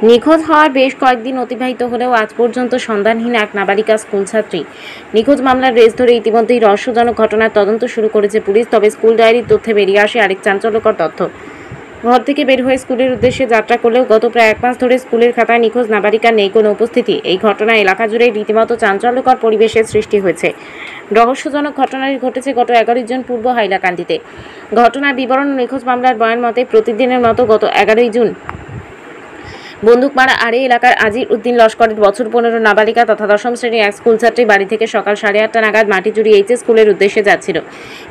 নিখোঁজ হওয়ার বেশ কয়েকদিন অতিবাহিত হলেও আজ পর্যন্ত সন্ধানহীন এক নাবালিকা স্কুলছাত্রী। নিখোঁজ মামলার রেস ধরে ইতিমধ্যেই রহস্যজনক ঘটনার তদন্ত শুরু করেছে পুলিশ। তবে স্কুল ডায়েরির তথ্যে বেরিয়ে আসে আরেক চাঞ্চল্যকর তথ্য। ঘর থেকে বের হয়ে স্কুলের উদ্দেশ্যে যাত্রা করলেও গত প্রায় 1 মাস ধরে স্কুলের খাতায় নিখোঁজ নাবালিকার নেই কোনো উপস্থিতি। এই ঘটনায় এলাকা জুড়ে রীতিমতো চাঞ্চল্যকর পরিবেশের সৃষ্টি হয়েছে। রহস্যজনক ঘটনাটি ঘটেছে গত 11 জুন পূর্ব হাইলাকান্দিতে। ঘটনার বিবরণ নিখোঁজ মামলার বয়ান মতে প্রতিদিনের মতো গত 11 জুন বন্দুকমারা আড়ে এলাকার আজির উদ্দিন লস্করের বছর 15 নাবালিকা তথা 10ম শ্রেণীর এক স্কুলছাত্রী বাড়ি থেকে সকাল 8:30 নাগাদ মাটিজুড়ি এইচএস স্কুলের উদ্দেশ্যে যাচ্ছিল।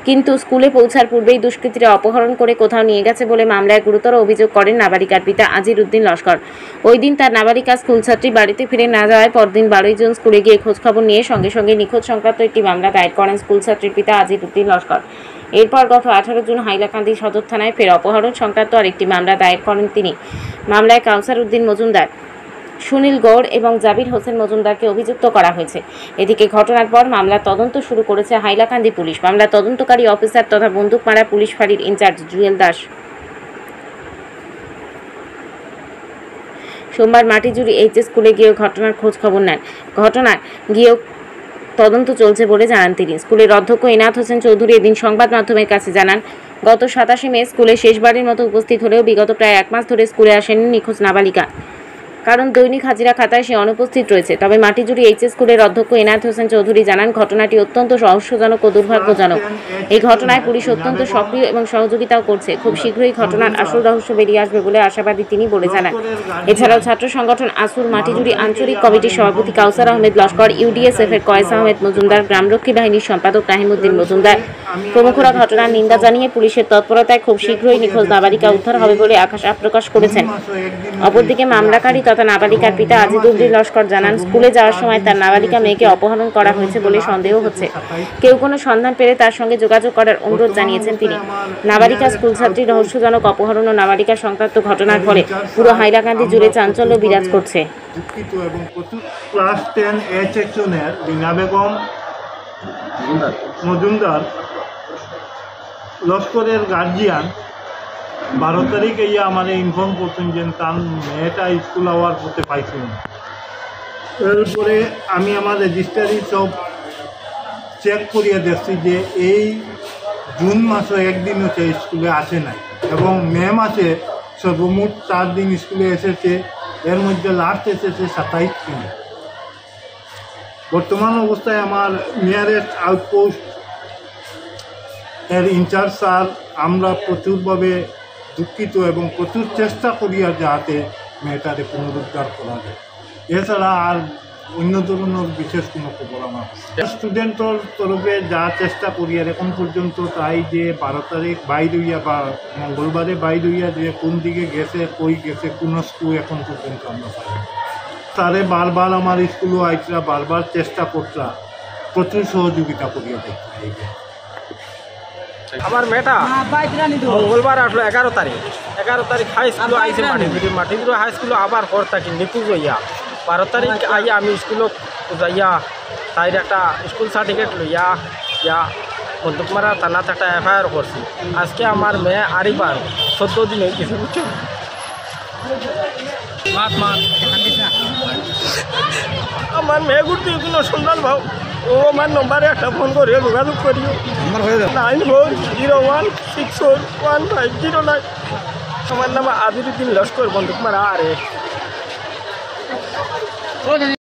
কিন্তু স্কুলে পৌঁছার পূর্বেই দুষ্কৃতীরা অপহরণ করে কোথাও নিয়ে গেছে বলে মামলায় গুরুতর অভিযোগ করেন নাবালিকার পিতা আজির উদ্দিন লস্কর। ওই দিন তার নাবালিকা স্কুলছাত্রী বাড়িতে ফিরে না যাওয়ায় পরদিন 12 জুন স্কুলে গিয়ে খোঁজখবর নিয়ে সঙ্গে সঙ্গে নিখোঁজ সংক্রান্ত একটি মামলা দায়ের করেন স্কুলছাত্রীর পিতা আজির উদ্দিন লস্কর। এরপর গত 18 জুন হাইলাকান্দি সদর থানায় ফের অপহরণ সংক্রান্ত আরেকটি মামলা দায়ের করেন তিনি। মামলায় কাউসার উদ্দিন মজুমদার, সুনীল গৌড় এবং জাবির হোসেন মজুমদারকে অভিযুক্ত করা হয়েছে। এদিকে ঘটনার পর মামলার তদন্ত শুরু করেছে হাইলাকান্দি পুলিশ। মামলার তদন্তকারী অফিসার তথা বন্দুকমারা পুলিশ ফাঁড়ির ইনচার্জ জুয়েল দাস সোমবার মাটিজুড়ি এইচএস স্কুলে গিয়ে ঘটনার খোঁজ খবর নেন। ঘটনার গিয়েও তদন্ত চলছে বলে জানান তিনি। স্কুলের অধ্যক্ষ এনায়েত হোসেন চৌধুরী এদিন সংবাদ মাধ্যমের কাছে জানান, গত 27 মে স্কুলে শেষবারের মতো উপস্থিত হলেও বিগত প্রায় 1 মাস ধরে স্কুলে আসেননি নিখোঁজ নাবালিকা। কারণ দৈনিক হাজিরা খাতায় সে অনুপস্থিত রয়েছে। তবে মাটিজুড়ি এইচএস স্কুলের অধ্যক্ষ এনায়েত হোসেন চৌধুরী জানান, ঘটনাটি অত্যন্ত রহস্যজনক ও দুর্ভাগ্যজনক। এই ঘটনায় পুলিশ অত্যন্ত সক্রিয় এবং সহযোগিতাও করছে। খুব শীঘ্রই ঘটনার আসল রহস্য বেরিয়ে আসবে বলে আশাবাদী তিনি বলে জানান। এছাড়াও ছাত্র সংগঠন আসুর মাটিজুড়ি আঞ্চলিক কমিটির সভাপতি কাউসার আহমেদ লস্কর, ইউডিএসএফ এর কয়েস আহমেদ মজুমদার, গ্রামরক্ষী বাহিনীর সম্পাদক নাহিমউদ্দিন মজুমদার প্রমুখরা ঘটনার নিন্দা জানিয়ে পুলিশের তৎপরতায় খুব শীঘ্রই নিখোঁজ নাবালিকা উদ্ধার হবে বলে আশা প্রকাশ করেছেন। অপরদিকে মামলাকারী তথা নাবালিকার পিতা আজিজ উদ্দিন লস্কর জানান, স্কুলে যাওয়ার সময় তার নাবালিকা মেয়েকে অপহরণ করা হয়েছে বলে সন্দেহ হচ্ছে। কেউ কোনো সন্ধান পেলে তার সঙ্গে যোগাযোগ করার অনুরোধ জানিয়েছেন তিনি। নাবালিকা স্কুলছাত্রী রহস্যজনক অপহরণ ও নাবালিকা সংক্রান্ত ঘটনার ফলে পুরো হাইলাকান্দি জুড়ে চাঞ্চল্য বিরাজ করছে। ক্লাস 10 এ সেকশনের বিনা বেগম মজুমদার লস্করের গার্জিয়ান 12 তারিখে আমার ইনফর্ম করছেন যে তার মেয়েটা স্কুল আওয়ার করতে পাইছিল না। এরপরে আমি আমার রেজিস্টারি সব চেক করিয়ে দেখছি যে এই জুন মাসে একদিন হচ্ছে স্কুলে আসে নাই এবং মে মাসে সর্বমোট 4 দিন স্কুলে এসেছে। এর মধ্যে লাস্ট এসেছে 27 দিন। বর্তমান অবস্থায় আমার নিয়ারেস্ট আউটপোস্ট এর ইনচার্জ স্যার আমরা প্রচুরভাবে দুঃখিত এবং প্রচুর চেষ্টা করি আর যাতে মেয়েটারে পুনরুদ্ধার করা যায়। এছাড়া আর অন্য ধরনের বিশেষ কোনো খবর আমার স্টুডেন্টর তরফে যা চেষ্টা করি আর এখন পর্যন্ত তাই যে 12 তারিখ বাইর হইয়া বা মঙ্গলবারে বাইর হইয়া যে কোন দিকে গেছে কই গেছে কোনো স্কুল এখন পর্যন্ত আমরা পাই। তারে বারবার আমার স্কুলও আইসরা বারবার চেষ্টা করতরা, প্রচুর সহযোগিতা করিয়া দেখতে। আমার মেয়েটা মঙ্গলবার আসলো 11 তারিখ হাই স্কুল আইসে মাটিগুলো হাই স্কুল আবার ঘর থাকি নিখোঁজ হইয়া 12 তারিখ আইয়া আমি স্কুলত যাইয়া তাইর একটা স্কুল সার্টিফিকেট লইয়া ইয়া বন্দুকমারা থানাতে একটা এফআইআর করছি। আজকে আমার মেয়ে আরিবার 14 দিন হয়ে গেছে বুঝছো। আমার মেয়ে ঘুরতে কোনো সন্ধান ভাও ও আমার নম্বরে একটা ফোন করিও যোগাযোগ করিও 9401641509। আমার নাম আজির উদ্দিন লস্কর বন্দুকমারা আরে।